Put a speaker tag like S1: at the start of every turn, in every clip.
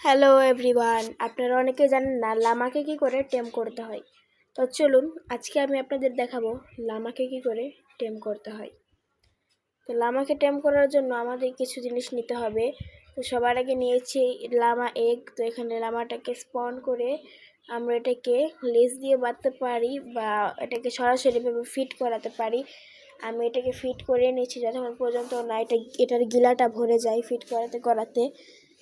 S1: Hello everyone, আপনারা অনেকে জানেন না লামাকে কি করে টেম করতে হয়। তো চলুন আজকে আমি আপনাদের দেখাবো লামাকে কি করে টেম করতে হয়। তো লামাকে টেম করার জন্য আমাদের কিছু জিনিস নিতে হবে। তো সবার আগে নিয়েছি লামা এগ। তো এখানে লামাটাকে স্পন করে আমরা এটাকে লেস দিয়ে বাঁধতে পারি বা এটাকে সরাসরিভাবে ফিট করাতে পারি। আমি এটাকে ফিট করে নিয়েছি যতক্ষণ পর্যন্ত না এটার গিলাটা ভরে যায় ফিট করাতে।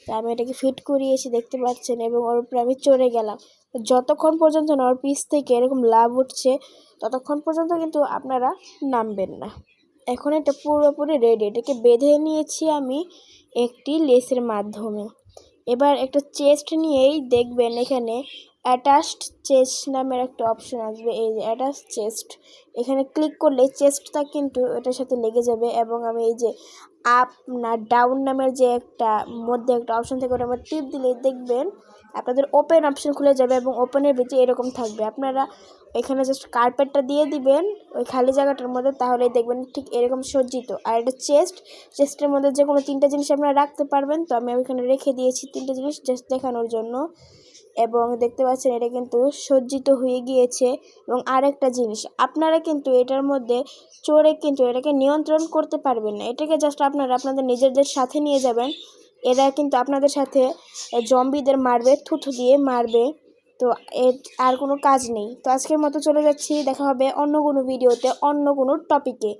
S1: তো আমি এটাকে ফিট করিয়েছি দেখতে পাচ্ছেন, এবং ওর উপরে আমি চড়ে গেলাম। যতক্ষণ পর্যন্ত না ওর পিস থেকে এরকম লাভ উঠছে ততক্ষণ পর্যন্ত কিন্তু আপনারা নামবেন না। এখন এটা পুরোপুরি রেডি। এটাকে বেঁধে নিয়েছি আমি একটি লেসের মাধ্যমে। এবার একটা চেস্ট নিয়েই দেখবেন এখানে অ্যাটাচড চেস্ট নামের একটা অপশন আসবে। এই যে অ্যাটাচ চেস্ট, এখানে ক্লিক করলে চেস্টটা কিন্তু এটার সাথে লেগে যাবে। এবং আমি এই যে আপ না ডাউন নামের যে একটা মধ্যে একটা অপশন থাকে ওটা টিপ দিলে দেখবেন আপনাদের ওপেন অপশন খুলে যাবে এবং ওপেনের ভিতরে এরকম থাকবে। আপনারা এখানে জাস্ট কার্পেটটা দিয়ে দিবেন ওই খালি জায়গাটার মধ্যে, তাহলেই দেখবেন ঠিক এরকম সজ্জিত। আর এটা চেস্টের মধ্যে যে কোনো 3টা জিনিস আপনারা রাখতে পারবেন। তো আমি ওইখানে রেখে দিয়েছি 3টা জিনিস জাস্ট দেখানোর জন্য। এবং দেখতে পাচ্ছেন এটা কিন্তু সজ্জিত হয়ে গিয়েছে। এবং আরেকটা জিনিস, আপনারা কিন্তু এটার মধ্যে চড়ে কিন্তু এটাকে নিয়ন্ত্রণ করতে পারবেন না। এটাকে জাস্ট আপনারা আপনাদের নিজেদের সাথে নিয়ে যাবেন। এরা কিন্তু আপনাদের সাথে জম্বিদের মারবে, থুথু দিয়ে মারবে। তো আর কোনো কাজ নেই। তো আজকের মতো চলে যাচ্ছি, দেখা হবে অন্য কোনো ভিডিওতে অন্য কোনো টপিকে।